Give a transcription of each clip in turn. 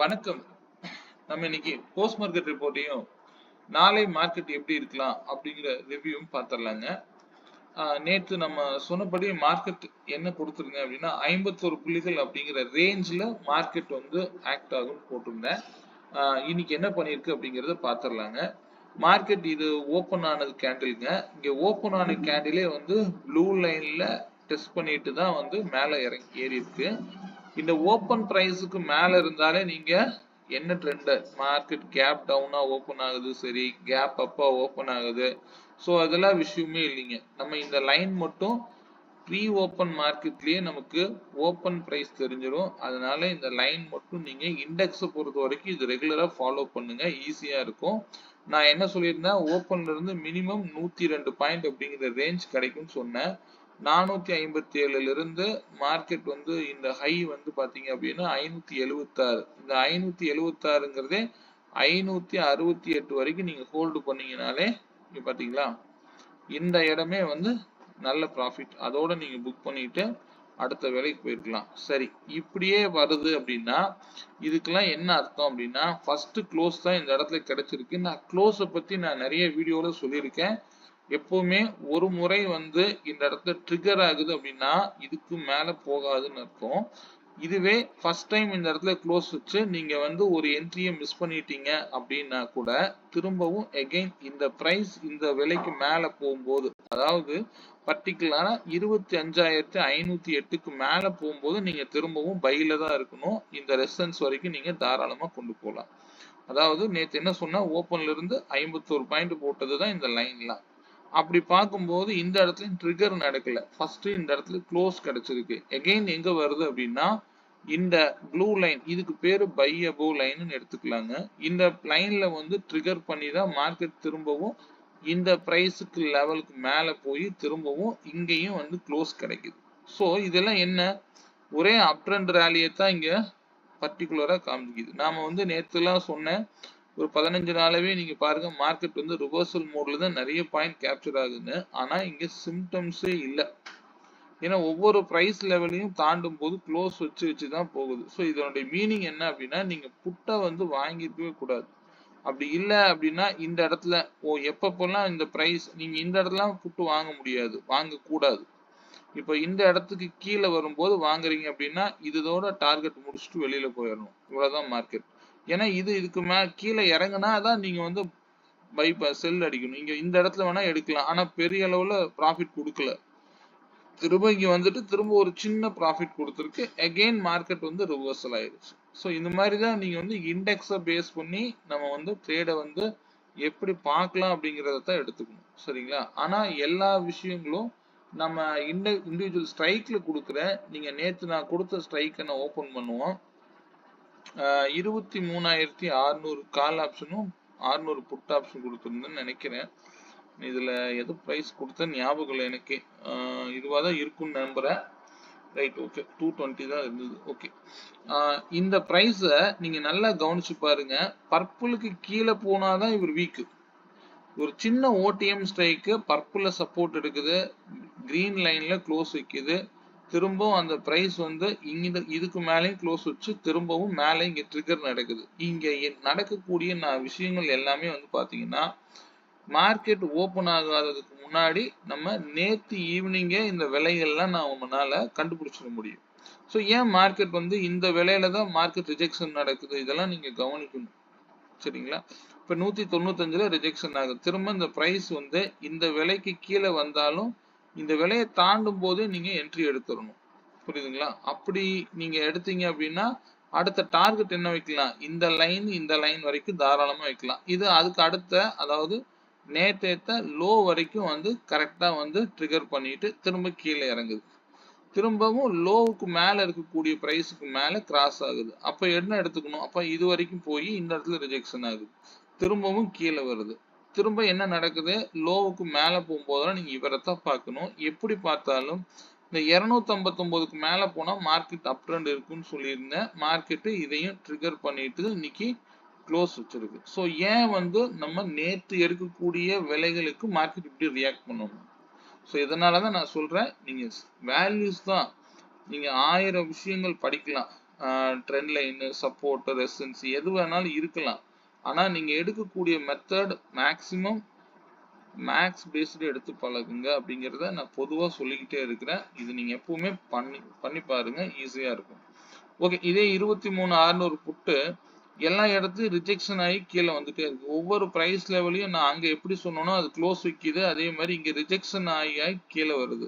வணக்கம். நம்ம இன்னைக்கு போஸ்ட் மார்க்கெட் ரிப்போர்ட்டையும் நாளை மார்க்கெட் எப்படி இருக்கலாம் அப்படிங்கிற ரிவ்யூவும் பார்த்துடலாங்க. நேற்று நம்ம சொன்னபடி மார்க்கெட் என்ன கொடுத்துருங்க அப்படின்னா 51 புள்ளிகள் அப்படிங்கிற ரேஞ்சில் மார்க்கெட் வந்து ஆக்ட் ஆகும் போட்டிருந்தேன். இன்னைக்கு என்ன பண்ணியிருக்கு அப்படிங்கிறத பார்த்துடலாங்க. மார்க்கெட் இது ஓப்பன் ஆனது கேண்டிலுங்க. இங்கே ஓப்பன் ஆன கேண்டிலே வந்து ப்ளூ லைனில் டெஸ்ட் பண்ணிட்டு தான் வந்து மேலே ஏறி இருக்கு. இந்த ஓப்பன் பிரைஸுக்கு மேல இருந்தாலே நீங்க என்ன ட்ரெண்ட் மார்க்கெட் கேப் டவுனா ஓப்பன் ஆகுது, சரி கேப் அப்பா ஓப்பன் ஆகுது, ஸோ அதெல்லாம் விஷயமே இல்லைங்க. நம்ம இந்த லைன் மட்டும் ப்ரீ ஓப்பன் மார்க்கெட்லயே நமக்கு ஓப்பன் பிரைஸ் தெரிஞ்சிடும். அதனால இந்த லைன் மட்டும் நீங்க இண்டெக்ஸை பொறுத்த வரைக்கும் இது ரெகுலரா ஃபாலோ பண்ணுங்க, ஈஸியா இருக்கும். நான் என்ன சொல்லியிருந்தேன், ஓப்பன்ல இருந்து மினிமம் 102 பாயிண்ட் அப்படிங்கிற ரேஞ்ச் கிடைக்கும்னு சொன்னேன். 457ல இருந்து மார்க்கெட் வந்து இந்த ஹை வந்து பாத்தீங்க அப்படின்னா 576. இந்த 576ங்கிறதே 568 வரைக்கும் நீங்க ஹோல்டு பண்ணீங்கனாலே இங்க பாத்தீங்களா இந்த இடமே வந்து நல்ல ப்ராஃபிட். அதோட நீங்க புக் பண்ணிட்டு அடுத்த வேலைக்கு போயிருக்கலாம். சரி, இப்படியே வருது அப்படின்னா இதுக்கெல்லாம் என்ன அர்த்தம் அப்படின்னா ஃபர்ஸ்ட் க்ளோஸ் தான் இந்த இடத்துல கிடைச்சிருக்கு. நான் க்ளோஸை பத்தி நான் நிறைய வீடியோல சொல்லியிருக்கேன். எப்பவுமே ஒரு முறை வந்து இந்த இடத்துல ட்ரிகர் ஆகுது அப்படின்னா இதுக்கு மேல போகாதுன்னு அர்த்தம். இதுவே ஃபர்ஸ்ட் டைம் இந்த இடத்துல க்ளோஸ் வச்சு நீங்க வந்து ஒரு என்ட்ரியை மிஸ் பண்ணிட்டீங்க அப்படின்னா கூட திரும்பவும் எகைன் இந்த பிரைஸ் இந்த விலைக்கு மேல போகும்போது, அதாவது பர்டிகுலரா 25,508க்கு மேல போகும்போது நீங்க திரும்பவும் பைல தான் இருக்கணும். இந்த ரெசிஸ்டன்ஸ் வரைக்கும் நீங்க தாராளமா கொண்டு போகலாம். அதாவது நேற்று என்ன சொன்னா ஓப்பன்ல இருந்து 51 பாயிண்ட் போட்டதுதான் இந்த லைன்லாம். அப்படி பார்க்கும்போது இந்த இடத்துல ட்ரிகர் நடக்கல. ஃபர்ஸ்ட் இந்த இடத்துல க்ளோஸ் கிடைச்சிருக்கு. எகைன் எங்க வருது அப்படின்னா இந்த ப்ளூ லைன், இதுக்கு பேரு பை அபோவ் லைன் எடுத்துக்கலாங்க. இந்த லைன்ல வந்து ட்ரிகர் பண்ணி தான் மார்க்கெட் திரும்பவும் இந்த பிரைஸுக்கு லெவலுக்கு மேல போய் திரும்பவும் இங்கேயும் வந்து க்ளோஸ் கிடைக்குது. ஸோ இதெல்லாம் என்ன, ஒரே அப் ட்ரெண்ட் ரேலியை தான் இங்க பர்டிகுலரா காமிக்குது. நாம வந்து நேற்று எல்லாம் சொன்னேன், ஒரு 15 நாளாவே நீங்க பாருங்க மார்க்கெட் வந்து ரிவர்சல் மோட்ல தான் நிறைய பாயிண்ட் கேப்சர் ஆகுதுன்னு. ஆனா இங்க சிம்டம்ஸே இல்ல. ஏன்னா ஒவ்வொரு பிரைஸ் லெவலையும் தாண்டும் போது க்ளோஸ் வச்சு தான் போகுது. ஸோ இதனுடைய மீனிங் என்ன அப்படின்னா நீங்க புட்டை வந்து வாங்கிருக்கவே கூடாது. அப்படி இல்லை அப்படின்னா இந்த இடத்துல எப்பப்பெல்லாம் இந்த பிரைஸ் நீங்க இந்த இடத்துல புட்டு வாங்க முடியாது, வாங்க கூடாது. இப்ப இந்த இடத்துக்கு கீழே வரும்போது வாங்குறீங்க அப்படின்னா இதோட டார்கெட் முடிச்சுட்டு வெளியில போயிடணும். இவ்வளவுதான் மார்க்கெட். ஏன்னா இதுக்கு கீழே இறங்குனா தான் நீங்க வந்து பை செல் அடிக்கணும். இங்க இந்த இடத்துல வேணா எடுக்கலாம், ஆனா பெரிய அளவுல ப்ராஃபிட் கொடுக்கல. திரும்ப இங்க வந்துட்டு திரும்ப ஒரு சின்ன ப்ராஃபிட் கொடுத்துருக்கு. அகெயின் மார்க்கெட் வந்து ரிவர்சல் ஆயிடுச்சு. ஸோ இந்த மாதிரி தான் நீங்க வந்து இண்டெக்ஸை பேஸ் பண்ணி நம்ம வந்து ட்ரேடை வந்து எப்படி பார்க்கலாம் அப்படிங்கிறத தான் எடுத்துக்கணும். சரிங்களா? ஆனா எல்லா விஷயங்களும் நம்ம இண்டிவிஜுவல் ஸ்ட்ரைக்ல கொடுக்குறேன். நீங்க நேற்று நான் கொடுத்த ஸ்ட்ரைக்கை நான் ஓபன் பண்ணுவோம். 23,600 கால் ஆப்ஷனும் 600 புட் ஆப்ஷன் கொடுத்துருந்தேன்னு நினைக்கிறேன். இதுல எது பிரைஸ் கொடுத்த ஞாபகம் இல்லை எனக்கு. இதுவாதான் இருக்குன்னு நம்புறேன். ரைட், ஓகே, 220 தான் இருந்தது. ஓகே, இந்த பிரைஸை நீங்க நல்லா கவனிச்சு பாருங்க. பர்பிளுக்கு கீழே போனாதான் இவர் வீக்கு. ஒரு சின்ன ஓடிஎம் ஸ்ட்ரைக்கு பர்பிள்ல சப்போர்ட் எடுக்குது, கிரீன் லைன்ல க்ளோஸ் வைக்குது, திரும்பவும் அந்த பிரைஸ் வந்து இங்க இதுக்கு மேலேயும் க்ளோஸ் வச்சு திரும்பவும் மேலே இங்க ட்ரிகர் நடக்குது. இங்க நடக்கக்கூடிய விஷயங்கள் எல்லாமே வந்து பாத்தீங்கன்னா மார்க்கெட் ஓபன் ஆகாததுக்கு முன்னாடி நம்ம நேற்று ஈவினிங்கே இந்த விலைகள்லாம் நம்மளால கண்டுபிடிச்சிட முடியும். ஸோ ஏன் மார்க்கெட் வந்து இந்த விலையில தான் மார்க்கெட் ரிஜெக்ஷன் நடக்குது, இதெல்லாம் நீங்க கவனிக்கணும். சரிங்களா? இப்ப 195ல ரிஜெக்ஷன் ஆகுது. திரும்ப இந்த பிரைஸ் வந்து இந்த விலைக்கு கீழே வந்தாலும் இந்த விலையை தாண்டும் போது நீங்க என்ட்ரி எடுத்துடணும். புரியுதுங்களா? அப்படி நீங்க எடுத்தீங்க அப்படின்னா அடுத்த டார்கெட் என்ன வைக்கலாம், இந்த லைன் வரைக்கும் தாராளமா வைக்கலாம். இது அதுக்கு அடுத்த, அதாவது நேற்று லோ வரைக்கும் வந்து கரெக்டா வந்து ட்ரிகர் பண்ணிட்டு திரும்ப கீழே இறங்குது. திரும்பவும் லோவுக்கு மேல இருக்கக்கூடிய பிரைஸுக்கு மேல கிராஸ் ஆகுது. அப்ப என்ன எடுத்துக்கணும், அப்ப இது வரைக்கும் போய் இந்த இடத்துல ரிஜெக்ஷன் ஆகுது, திரும்பவும் கீழே வருது. திரும்ப என்ன நடக்குது, லோவுக்கு மேல போகும்போதெல்லாம் நீங்க இவரைத்தான் பார்க்கணும். எப்படி பார்த்தாலும் இந்த 259க்கு மேல போனா மார்க்கெட் அப் ட்ரெண்ட் இருக்குன்னு சொல்லியிருந்தேன். மார்க்கெட் இதையும் ட்ரிகர் பண்ணிட்டு இன்னைக்கு க்ளோஸ் வச்சிருக்கு. ஸோ ஏன் வந்து நம்ம நேற்று எடுக்கக்கூடிய விலைகளுக்கு மார்க்கெட் இப்படி ரியாக்ட் பண்ணணும். ஸோ இதனாலதான் நான் சொல்றேன், நீங்க வேல்யூஸ் தான், நீங்க 1000 விஷயங்கள் படிக்கலாம், ட்ரெண்ட் லைன், சப்போர்ட், ரெசிஸ்டன்ஸ் எது வேணாலும் இருக்கலாம். ஆனா நீங்க எடுக்கக்கூடிய மெத்தட் மேக்ஸிமம் மேக்ஸ் பேஸ்டு எடுத்து பழகுங்க அப்படிங்கிறத நான் பொதுவா சொல்லிக்கிட்டே இருக்கிறேன். இது நீங்க எப்பவுமே பண்ணி பாருங்க, ஈஸியா இருக்கும். ஓகே, இதே 23,600 புட்டு எல்லா இடத்துலயும் ரிஜெக்ஷன் ஆகி கீழே வந்துட்டே இருக்கு. ஒவ்வொரு பிரைஸ் லெவலையும் நான் அங்க எப்படி சொன்னோனோ அது க்ளோஸ் விக்குது, அதே மாதிரி இங்க ரிஜெக்ஷன் ஆகி கீழே வருது.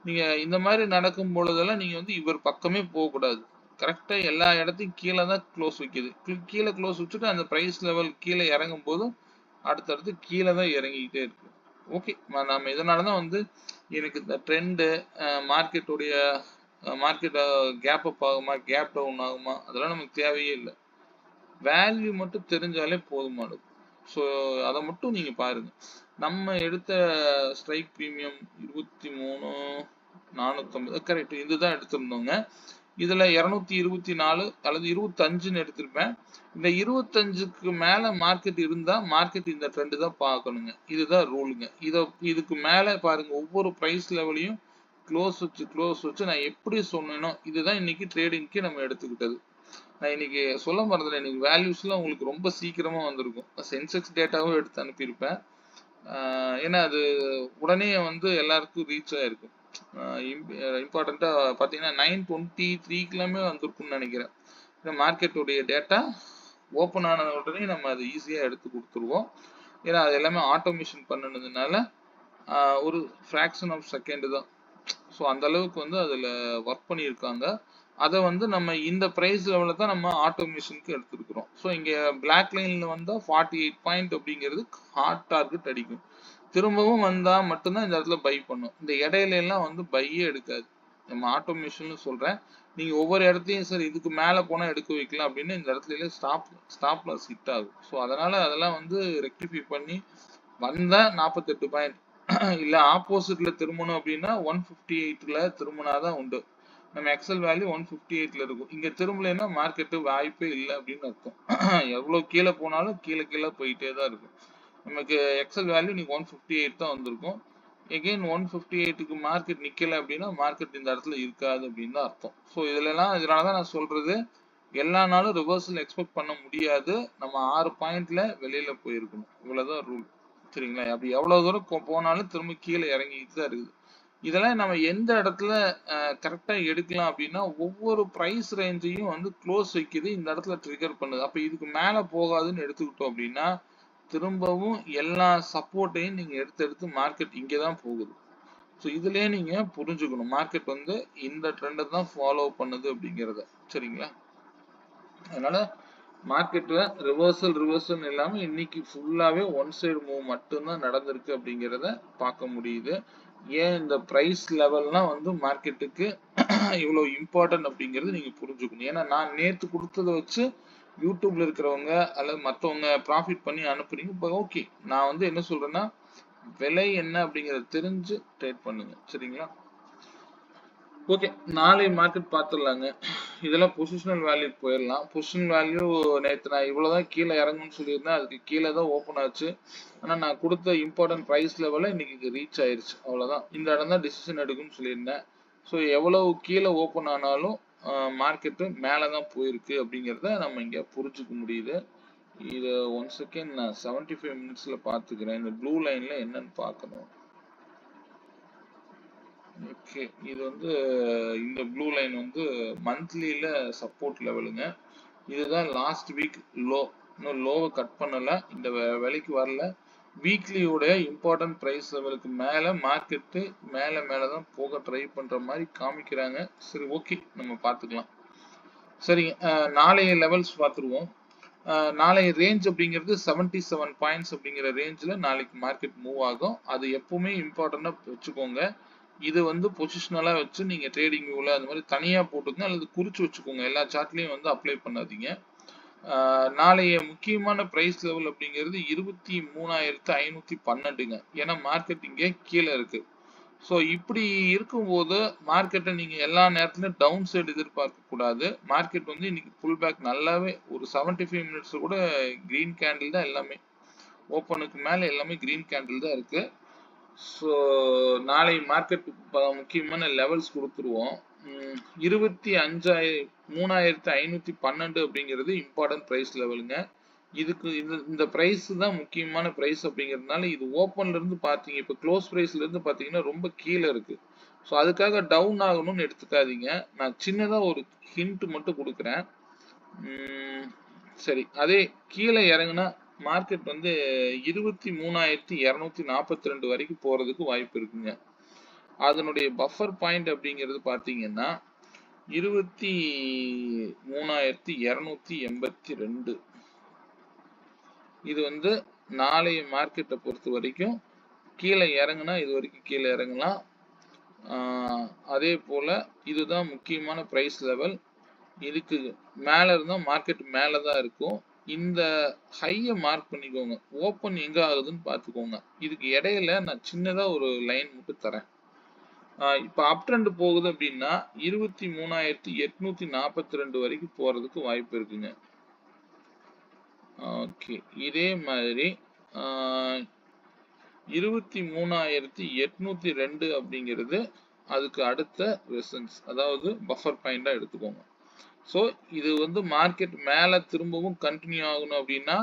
நீங்க இந்த மாதிரி நடக்கும் பொழுதெல்லாம் நீங்க வந்து இவர் பக்கமே போகக்கூடாது. கரெக்டா எல்லா இடத்தையும் கீழே தான் க்ளோஸ் விக்குது. கீழே க்ளோஸ் வச்சுட்டு அந்த பிரைஸ் லெவல் கீழே இறங்கும் போது அடுத்தடுத்து கீழே தான் இறங்கிக்கிட்டே இருக்கு. ஓகே, நம்ம இதனாலதான் வந்து எனக்கு இந்த ட்ரெண்டு மார்க்கெட்டுடைய மார்க்கெட் கேப் அப் ஆகுமா, கேப் டவுன் ஆகுமா, அதெல்லாம் நமக்கு தேவையே இல்லை. வேல்யூ மட்டும் தெரிஞ்சாலே போதுமானது. ஸோ அதை மட்டும் நீங்க பாருங்க. நம்ம எடுத்த ஸ்ட்ரைக் ப்ரீமியம் 23,450 கரெக்ட், இதுதான் எடுத்திருந்தோங்க. இதுல 224 அல்லது 25ன்னு எடுத்திருப்பேன். இந்த 25க்கு மேல மார்க்கெட் இருந்தா மார்க்கெட் இந்த ட்ரெண்ட் தான் பார்க்கணுங்க. இதுதான் ரூலுங்க. இதுக்கு மேல பாருங்க, ஒவ்வொரு பிரைஸ் லெவலையும் க்ளோஸ் வச்சு நான் எப்படி சொன்னேனோ இதுதான் இன்னைக்கு ட்ரேடிங்க்கு நம்ம எடுத்துக்கிட்டது. நான் இன்னைக்கு சொல்ல மறந்துட்டேன், இன்னைக்கு வேல்யூஸ்லாம் உங்களுக்கு ரொம்ப சீக்கிரமா வந்திருக்கும். சென்செக்ஸ் டேட்டாவும் எடுத்து அனுப்பியிருப்பேன். ஏன்னா அது உடனே வந்து எல்லாருக்கும் ரீச் ஆயிருக்கும். இம்பார்ட்டண்டா பாத்தீங்கன்னா 923 வந்திருக்கும்னு நினைக்கிறேன். இந்த மார்க்கெட்டுடைய டேட்டா ஓப்பன் ஆன உடனே நம்ம அதை ஈஸியா எடுத்து கொடுத்துருவோம். ஏன்னா அது எல்லாமே ஆட்டோமேஷன் பண்ணனதுனால ஒரு ஃபிராக்ஷன் ஆஃப் செகண்ட் தான். ஸோ அந்த அளவுக்கு வந்து அதுல ஒர்க் பண்ணியிருக்காங்க. அதை வந்து நம்ம இந்த பிரைஸ் லெவலில் தான் நம்ம ஆட்டோமேஷனுக்கு எடுத்துருக்கிறோம். ஸோ இங்கே பிளாக் லைனில் வந்தால் 48 பாயிண்ட் அப்படிங்கிறது ஹார்ட் டார்கெட் அடிக்கும். திரும்பவும் வந்தால் மட்டும்தான் இந்த இடத்துல பை பண்ணும். இந்த இடையில எல்லாம் வந்து பையே எடுக்காது. நம்ம ஆட்டோமேஷன் சொல்கிறேன். நீங்கள் ஒவ்வொரு இடத்தையும் சார் இதுக்கு மேலே போனால் எடுக்க வைக்கலாம் அப்படின்னு இந்த இடத்துல ஸ்டாப் லாஸ் ஹிட் ஆகும். ஸோ அதனால் அதெல்லாம் வந்து ரெக்டிஃபை பண்ணி வந்தால் 48 பாயிண்ட் இல்லை ஆப்போசிட்ல திரும்பணும் அப்படின்னா 158ல திரும்பினாதான் உண்டு. நம்ம எக்ஸல் வேல்யூ 158ல இருக்கும். இங்க திரும்பலைன்னா மார்க்கெட்டு வாய்ப்பே இல்லை அப்படின்னு அர்த்தம். எவ்வளவு கீழே போனாலும் கீழே போயிட்டே தான் இருக்கும். நமக்கு எக்ஸல் வேல்யூ நீங்க 158 தான் வந்திருக்கும். எகெயின் 158க்கு மார்க்கெட் நிக்கல அப்படின்னா மார்க்கெட் இந்த இடத்துல இருக்காது அப்படின்னு தான் அர்த்தம். ஸோ இதனாலதான் நான் சொல்றது, எல்லா நாளும் ரிவர்சல் எக்ஸ்பெக்ட் பண்ண முடியாது. நம்ம 6 பாயிண்ட்ல வெளியில போயிருக்கணும், இவ்வளவுதான் ரூல். சரிங்களா? அப்படி எவ்வளவு தூரம் போனாலும் திரும்ப கீழே இறங்கிட்டு தான் இருக்குது. இதெல்லாம் நம்ம எந்த இடத்துல கரெக்டா எடுக்கலாம் அப்படின்னா, ஒவ்வொரு பிரைஸ் ரேஞ்சையும் வந்து க்ளோஸ் வைக்குது, இந்த இடத்துல ட்ரிகர் பண்ணுது. அப்ப இதுக்கு மேல போகாதுன்னு எடுத்துக்கிட்டோம் அப்படின்னா திரும்பவும் எல்லா சப்போர்ட்டையும் நீங்க எடுத்து மார்க்கெட் இங்கதான் போகுது. ஸோ இதுலயே நீங்க புரிஞ்சுக்கணும், மார்க்கெட் வந்து இந்த ட்ரெண்டை தான் ஃபாலோ பண்ணுது அப்படிங்கிறத. சரிங்களா? அதனால மார்க்கெட்ல ரிவர்சல் இல்லாம இன்னைக்கு ஃபுல்லாவே ஒன் சைடு மூவ் மட்டும்தான் நடந்திருக்கு அப்படிங்கிறத பார்க்க முடியுது. ஏன் இந்த பிரைஸ் லெவல்லாம் வந்து மார்க்கெட்டுக்கு இவ்வளவு இம்பார்ட்டன்ட் அப்படிங்கிறது நீங்க புரிஞ்சுக்கணும். ஏன்னா நான் நேத்து கொடுத்ததை வச்சு யூடியூப்ல இருக்கிறவங்க அல்லது மற்றவங்க ப்ராஃபிட் பண்ணி அனுப்புறீங்க. இப்போ ஓகே, நான் வந்து என்ன சொல்றேன்னா, விலை என்ன அப்படிங்கறத தெரிஞ்சு ட்ரேட் பண்ணுங்க. சரிங்களா? ஓகே, நாளை மார்க்கெட் பார்த்துடலாங்க. இதெல்லாம் பொசிஷனல் வேல்யூ போயிடலாம். பொசிஷனல் வேல்யூ நேற்று நான் இவ்வளவுதான் கீழே இறங்கும்னு சொல்லியிருந்தேன், அதுக்கு கீழே தான் ஓப்பன் ஆச்சு. ஆனால் நான் கொடுத்த இம்பார்ட்டன்ட் ப்ரைஸ் லெவலில் இன்னைக்கு ரீச் ஆயிருச்சு. அவ்வளோதான், இந்த இடம் தான் டிசிஷன் எடுக்கும்னு சொல்லியிருந்தேன். ஸோ எவ்வளவு கீழே ஓப்பன் ஆனாலும் மார்க்கெட்டு மேலே தான் போயிருக்கு அப்படிங்கிறத நம்ம இங்கே புரிஞ்சுக்க முடியுது. இது 1 செகண்ட் நான் 75 மினிட்ஸில் பார்த்துக்கிறேன். இந்த ப்ளூ லைனில் என்னன்னு பார்க்கணும். ஓகே, இது வந்து இந்த ப்ளூ லைன் வந்து மந்த்லியில சப்போர்ட் லெவலுங்க. இதுதான் லாஸ்ட் வீக் லோ. இன்னும் லோவை கட் பண்ணல, இந்த விலைக்கு வரல. வீக்லியோட இம்பார்ட்டன்ட் பிரைஸ் லெவலுக்கு மேல மார்க்கெட்டு மேலதான் போக ட்ரை பண்ற மாதிரி காமிக்கிறாங்க. சரி, ஓகே, நம்ம பார்த்துக்கலாம். சரிங்க, நாளைய லெவல்ஸ் பார்த்துருவோம். நாளைய ரேஞ்ச் அப்படிங்கிறது 77 பாயிண்ட்ஸ் அப்படிங்கிற ரேஞ்சில் நாளைக்கு மார்க்கெட் மூவ் ஆகும். அது எப்பவுமே இம்பார்ட்டண்டா வச்சுக்கோங்க. இது வந்து பொசிஷனலா வச்சு நீங்க ட்ரேடிங் வியூல அந்த மாதிரி தனியா போட்டுக்கங்க அல்லது குறிச்சு வச்சுக்கோங்க. எல்லா சார்ட்லயும் வந்து அப்ளை பண்ணாதீங்க. நாளைய முக்கியமான பிரைஸ் லெவல் அப்படிங்கிறது 23,512ங்க. ஏன்னா மார்க்கெட் இங்கே கீழே இருக்கு. ஸோ இப்படி இருக்கும்போது மார்க்கெட்டை நீங்க எல்லா நேரத்திலும் டவுன் சைடு எதிர்பார்க்க கூடாது. மார்க்கெட் வந்து இன்னைக்கு புல் பேக் நல்லாவே ஒரு 75 மினிட்ஸ் கூட கிரீன் கேண்டில் தான். எல்லாமே ஓப்பனுக்கு மேல எல்லாமே கிரீன் கேண்டில் தான் இருக்கு. ஸோ நாளை மார்க்கெட் முக்கியமான லெவல்ஸ் கொடுத்துருவோம். 25,000 3512 அப்படிங்கிறது இம்பார்ட்டன்ட் பிரைஸ் லெவலுங்க. இதுக்கு இந்த பிரைஸ் தான் முக்கியமான பிரைஸ் அப்படிங்கிறதுனால இது ஓப்பன்ல இருந்து பார்த்தீங்க, இப்போ க்ளோஸ் பிரைஸ்ல இருந்து பார்த்தீங்கன்னா ரொம்ப கீழே இருக்கு. ஸோ அதுக்காக டவுன் ஆகணும்னு எடுத்துக்காதீங்க. நான் சின்னதா ஒரு ஹிண்ட் மட்டும் கொடுக்குறேன். சரி, அதே கீழே இறங்குனா மார்க்கெட் வந்து 23,242 வரைக்கும் போறதுக்கு வாய்ப்பு இருக்குங்க. அதனுடைய பஃபர் பாயிண்ட் அப்படிங்கிறது பார்த்தீங்கன்னா 23,282. இது வந்து நாளைய மார்க்கெட்டை பொறுத்த வரைக்கும் கீழே இறங்குனா இது வரைக்கும் கீழே இறங்கலாம். அதே போல இதுதான் முக்கியமான பிரைஸ் லெவல். இதுக்கு மேல இருந்தா மார்க்கெட் மேல தான் இருக்கும். இந்த ஹையை மார்க் பண்ணிக்கோங்க. ஓப்பன் எங்க ஆகுதுன்னு பார்த்துக்கோங்க. இதுக்கு இடையில நான் சின்னதா ஒரு லைன் மட்டும் தரேன். இப்போ அப் ட்ரெண்ட் போகுது அப்படின்னா 23,842 வரைக்கும் போறதுக்கு வாய்ப்பு இருக்குங்க. ஓகே, இதே மாதிரி 23,802 அப்படிங்கிறது அதுக்கு அடுத்த ரெசன்ஸ், அதாவது பஃபர் பாயிண்டா எடுத்துக்கோங்க. ஸோ இது வந்து மார்க்கெட் மேலே திரும்பவும் கண்டினியூ ஆகணும் அப்படின்னா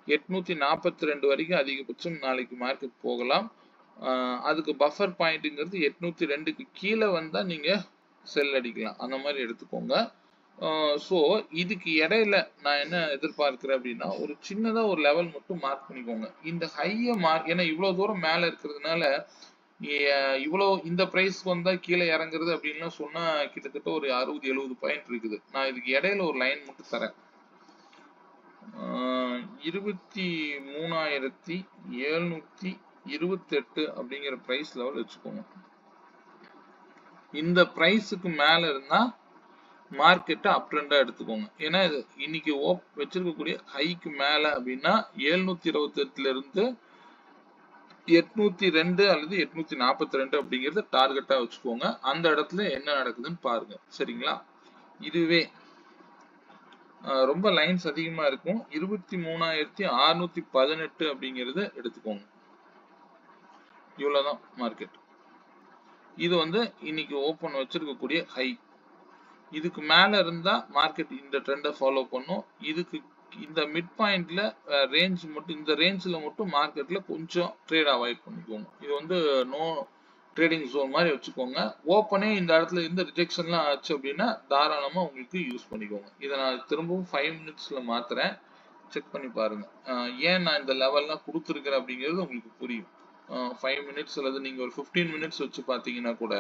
842 வரைக்கும் அதிகபட்சம் நாளைக்கு மார்க்கெட் போகலாம். அதுக்கு பஃபர் பாயிண்ட்டுங்கிறது 802க்கு கீழே வந்தால் நீங்கள் செல் அடிக்கலாம், அந்த மாதிரி எடுத்துக்கோங்க. ஸோ இதுக்கு இடையில நான் என்ன எதிர்பார்க்கிறேன் அப்படின்னா ஒரு சின்னதாக ஒரு லெவல் மட்டும் மார்க் பண்ணிக்கோங்க. இந்த ஹையை ஏன்னா இவ்வளோ தூரம் மேலே இருக்கிறதுனால இவ்வளோ இந்த பிரைஸ்க்கு வந்தா கீழே இறங்குறது அப்படின்லாம் சொன்னா கிட்டத்தட்ட ஒரு 60-70 பாயிண்ட் இருக்குது. நான் இதுக்கு இடையில ஒரு லைன் மட்டும் தரேன். 23,728 அப்படிங்கிற பிரைஸ் லெவல் வச்சுக்கோங்க. இந்த பிரைஸுக்கு மேல இருந்தா மார்க்கெட்டை அப் ட்ரெண்டா எடுத்துக்கோங்க. ஏன்னா இது இன்னைக்கு வச்சிருக்கக்கூடிய ஹைக்கு மேல அப்படின்னா 728ல இருந்து 802 அல்லது 842 அப்படிங்கறத டார்கெட்டா வச்சுக்கோங்க. அந்த இடத்துல என்ன நடக்குதுன்னு பாருங்க. சரிங்களா? இதுவே ரொம்ப லைன்ஸ் அதிகமா இருக்கும். 23,618 அப்படிங்கறத எடுத்துக்கோங்க. இவ்வளவுதான் மார்க்கெட். இது வந்து இன்னைக்கு ஓபன் வச்சிருக்கக்கூடிய ஹை. இதுக்கு மேல இருந்தா மார்க்கெட் இந்த ட்ரெண்டை ஃபாலோ பண்ணும். இதுக்கு இந்த மிட் பாயிண்ட்ல ரேஞ்ச் மட்டும், இந்த ரேஞ்சில் மட்டும் மார்க்கெட்ல கொஞ்சம் ட்ரேட் அவாய்ட் பண்ணிக்கோங்க. இது வந்து நோ ட்ரேடிங் ஜோன் மாதிரி வச்சுக்கோங்க. ஓப்பனே இந்த இடத்துல இருந்து ரிஜெக்ஷன்லாம் ஆச்சு அப்படின்னா தாராளமா உங்களுக்கு யூஸ் பண்ணிக்கோங்க. இதை நான் திரும்பவும் 5 மினிட்ஸ்ல மாத்துறேன், செக் பண்ணி பாருங்க. ஏன் நான் இந்த லெவல்லாம் கொடுத்துருக்கிறேன் அப்படிங்கிறது உங்களுக்கு புரியும். 5 மினிட்ஸ் அல்லது நீங்க ஒரு 15 மினிட்ஸ் வச்சு பார்த்தீங்கன்னா கூட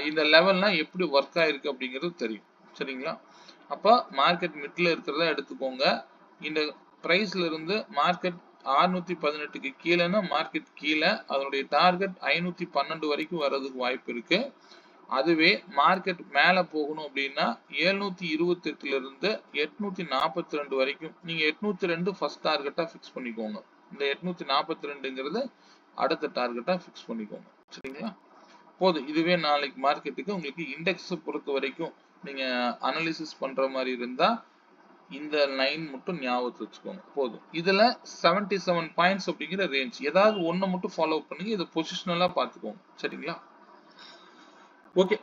இந்த லெவல்லாம் எப்படி ஒர்க் ஆயிருக்கு அப்படிங்கிறது தெரியும். சரிங்களா? அப்ப மார்க்கெட் மிட்ல இருக்கிறதா எடுத்துக்கோங்க. இந்த பிரைஸ்ல இருந்து மார்க்கெட் 618க்கு கீழேன்னா மார்க்கெட் கீழே, அதனுடைய டார்கெட் 512 வரைக்கும் வர்றதுக்கு வாய்ப்பு இருக்கு. அதுவே மார்க்கெட் மேல போகணும் அப்படின்னா 728ல இருந்து 842 வரைக்கும், நீங்க 802 ஃபர்ஸ்ட் டார்கெட்டா பிக்ஸ் பண்ணிக்கோங்க. இந்த 842ங்கிறது அடுத்த டார்கெட்டா பிக்ஸ் பண்ணிக்கோங்க. சரிங்களா? போதும். இதுவே நாளைக்கு மார்க்கெட்டுக்கு உங்களுக்கு இண்டெக்ஸ் பொறுத்த வரைக்கும் நீங்க அனாலிசிஸ் பண்ற மாதிரி இருந்தா இந்த லைன் மட்டும் ஞாபகத்துல வச்சுக்கோங்க. போதும். இதுல 77 பாயிண்ட்ஸ் அப்படிங்கிற ரேஞ்ச், ஏதாவது ஒண்ணு மட்டும் ஃபாலோ பண்ணி இதை பொசிஷனலா பார்த்துக்கோங்க. சரிங்களா? ஓகே,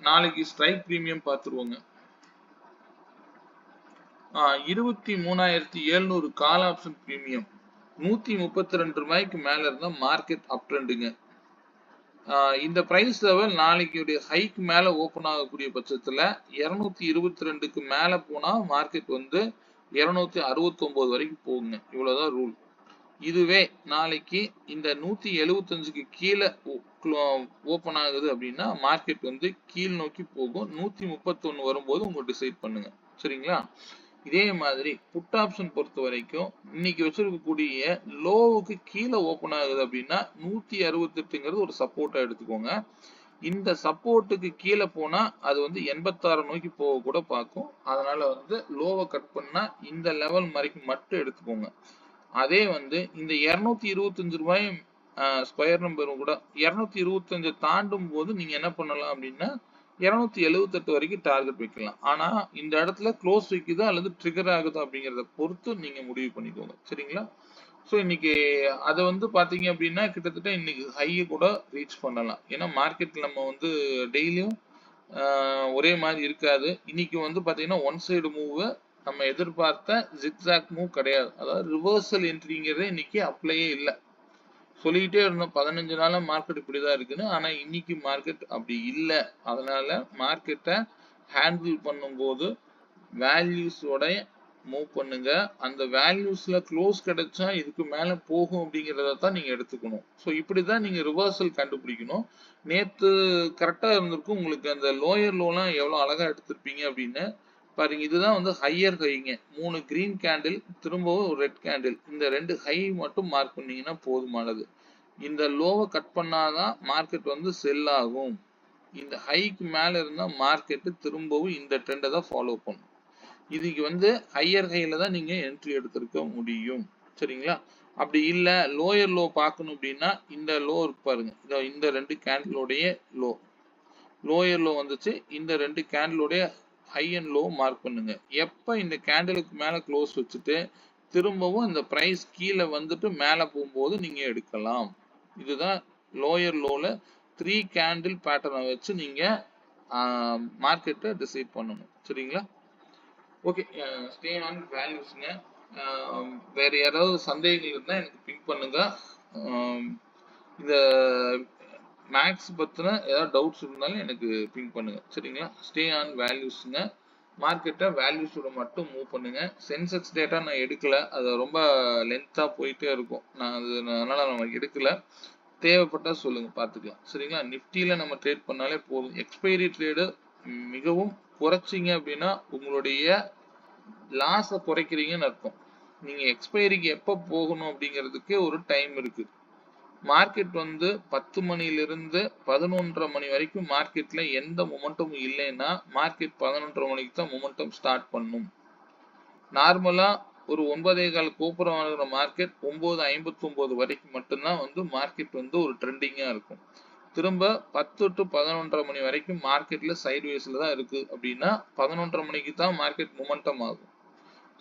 நாளைக்கு ஸ்ட்ரைக் பிரீமியம் பார்த்துருவோங்க. 23,700 கால் ஆப்ஷன் பிரீமியம் 132 ரூபாய்க்கு மேல இருந்தா மார்க்கெட் அப் ட்ரெண்டுங்க. இந்த பிரைஸ் லெவல் நாளைக்கு ஹைக்கு மேல ஓபன் ஆகக்கூடிய பட்சத்துல 222க்கு மேல போனா மார்க்கெட் வந்து 269 வரைக்கும் போகுங்க. இவ்வளவுதான் ரூல். இதுவே நாளைக்கு இந்த 175க்கு கீழே ஓபன் ஆகுது அப்படின்னா மார்க்கெட் வந்து கீழ் நோக்கி போகும். 131 வரும்போது உங்க டிசைட் பண்ணுங்க. சரிங்களா? இதே மாதிரி புட் ஆப்ஷன் பொறுத்த வரைக்கும் இன்னைக்கு வச்சிருக்கக்கூடிய லோவுக்கு கீழே ஓபன் ஆகுது அப்படின்னா 168ங்கிறது ஒரு சப்போர்ட்டா எடுத்துக்கோங்க. இந்த சப்போர்ட்டுக்கு கீழே போனா அது வந்து 86 நோக்கி போக கூட பார்க்கும். அதனால வந்து லோவை கட் பண்ணா இந்த லெவல் வரைக்கும் மட்டும் எடுத்துக்கோங்க. அதே வந்து இந்த 225 ரூபாய் ஸ்கொயர் நம்பர் கூட 225 தாண்டும் போது நீங்க என்ன பண்ணலாம் அப்படின்னா 278 வரைக்கும் டார்கெட் வைக்கலாம். ஆனா இந்த இடத்துல க்ளோஸ் வைக்குதா அல்லது ட்ரிகர் ஆகுதா அப்படிங்கறத பொறுத்து நீங்க முடிவு பண்ணிக்கோங்க. சரிங்களா? ஸோ இன்னைக்கு அதை வந்து பாத்தீங்க அப்படின்னா கிட்டத்தட்ட இன்னைக்கு ஹையை கூட ரீச் பண்ணலாம். ஏன்னா மார்க்கெட்ல நம்ம வந்து டெய்லியும் ஒரே மாதிரி இருக்காது. இன்னைக்கு வந்து பாத்தீங்கன்னா ஒன் சைடு மூவ் நம்ம எதிர்பார்த்த ஜிக்ஸாக் மூவ் கிடையாது. அதாவது ரிவர்சல் என்ட்ரிங்கிறதே இன்னைக்கு அப்ளையே இல்லை. சொல்லிக்கிட்டே இருந்தோம் 15 நாளா மார்க்கெட் இப்படிதான் இருக்குன்னு. ஆனா இன்னைக்கு மார்க்கெட் அப்படி இல்லை. அதனால மார்க்கெட்டை ஹேண்டில் பண்ணும்போது வேல்யூஸோட மூவ் பண்ணுங்க. அந்த வேல்யூஸ்ல க்ளோஸ் கிடைச்சா இதுக்கு மேல போகும் அப்படிங்கிறத தான் நீங்க எடுத்துக்கணும். ஸோ இப்படிதான் நீங்க ரிவர்சல் கண்டுபிடிக்கணும். நேத்து கரெக்டா இருந்திருக்கும். உங்களுக்கு அந்த லோயர் லோலாம் எவ்வளவு அழகா எடுத்திருப்பீங்க அப்படின்னு பாருங்க. இதுதான் வந்து ஹையர் ஹைங்க. 3 கிரீன் கேண்டில் திரும்பவும் ஒரு ரெட் கேண்டில். இந்த 2 ஹை மட்டும் மார்க் பண்ணீங்கன்னா போதுமானது. இந்த லோவை கட் பண்ணாதான் மார்க்கெட் வந்து செல் ஆகும். இந்த ஹைக்கு மேல இருந்தா மார்க்கெட் திரும்பவும் இந்த ட்ரெண்டை தான் ஃபாலோ பண்ணும். இதுக்கு வந்து ஹையர் ஹைல தான் நீங்க என்ட்ரி எடுத்திருக்க முடியும். சரிங்களா? அப்படி இல்ல லோயர் லோ பார்க்கணும் அப்படின்னா இந்த லோ இருக்கு பாருங்க. இந்த 2 கேண்டிலோடைய லோ. லோயர் லோ வந்துச்சு. இந்த 2 கேண்டிலோடைய ஹை அண்ட் லோ மார்க் பண்ணுங்க. எப்ப இந்த கேண்டிலுக்கு மேல க்ளோஸ் வச்சுட்டு திரும்பவும் இந்த பிரைஸ் கீழே வந்துட்டு மேல போகும்போது நீங்க எடுக்கலாம். இதுதான் லோயர் லோல 3 கேண்டில் பேட்டர்னை வச்சு நீங்க மார்க்கெட்டை டிசைட் பண்ணணும். சரிங்களா? ஓகே, ஸ்டே ஆன் வேல்யூஸ்ங்க. வேற யாராவது சந்தேகங்கள் இருந்தா எனக்கு பின் பண்ணுங்க. இந்த மேக்ஸ் பத்தின ஏதாவது டவுட்ஸ் இருந்தாலும் எனக்கு பின் பண்ணுங்க. சரிங்களா? ஸ்டே ஆன் வேல்யூஸ்ங்க. மார்க்கெட்டை வேல்யூஸோட மட்டும் மூவ் பண்ணுங்க. சென்செக்ஸ் டேட்டா நான் எடுக்கல. அது ரொம்ப லென்த்தா போயிட்டே இருக்கும். அதனால நம்ம எடுக்கல. தேவைப்பட்டா சொல்லுங்க, பார்த்துக்கலாம். சரிங்களா? நிஃப்டியில நம்ம ட்ரேட் பண்ணாலே போதும். எக்ஸ்பைரி ட்ரேடு மிகவும் குறைச்சிங்க அப்படின்னா உங்களுடைய லாஸை குறைக்கிறீங்கன்னு அர்த்தம். நீங்க எக்ஸ்பைரிக்கு எப்போ போகணும் அப்படிங்கிறதுக்கு ஒரு டைம் இருக்கு. மார்க்கெட் வந்து 10 மணிலிருந்து 11:30 மணி வரைக்கும் மார்க்கெட்ல எந்த மொமெண்டமும் இல்லைன்னா மார்க்கெட் 11:30 மணிக்கு தான் மொமெண்டம் ஸ்டார்ட் பண்ணும். நார்மலா ஒரு 9:15 கோபுரம் ஆகிற மார்க்கெட் 9:59 வரைக்கும் மட்டும்தான் வந்து மார்க்கெட் வந்து ஒரு ட்ரெண்டிங்கா இருக்கும். திரும்ப 10 to 11:30 மணி வரைக்கும் மார்க்கெட்ல சைட்வேஸ்ல தான் இருக்கு அப்படின்னா 11:30 மணிக்கு தான் மார்க்கெட் மொமெண்டம் ஆகும்.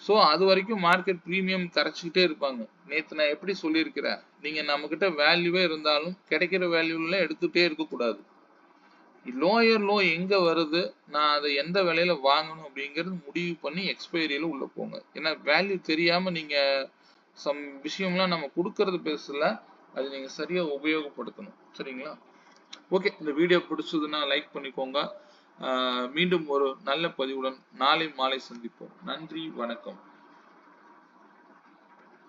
ஸோ அது வரைக்கும் மார்க்கெட் ப்ரீமியம் கரைச்சிக்கிட்டே இருப்பாங்க. நேற்று நான் எப்படி சொல்லியிருக்கிறேன், நீங்க நம்ம கிட்ட வேல்யூவே இருந்தாலும் கிடைக்கிற வேல்யூல எடுத்துட்டே இருக்கக்கூடாது. லோயர் லோ எங்க வருது, நான் அதை எந்த விலையில வாங்கணும் அப்படிங்கிறது முடிவு பண்ணி எக்ஸ்பைரியில உள்ள போங்க. ஏன்னா வேல்யூ தெரியாம நீங்க சம் விஷயம்லாம் நம்ம கொடுக்கறது பேசல, அது நீங்க சரியா உபயோகப்படுத்தணும். சரிங்களா? ஓகே, இந்த வீடியோ பிடிச்சதுன்னா லைக் பண்ணிக்கோங்க. மீண்டும் ஒரு நல்ல பதிவுடன் நாளை மாலை சந்திப்போம். நன்றி, வணக்கம்.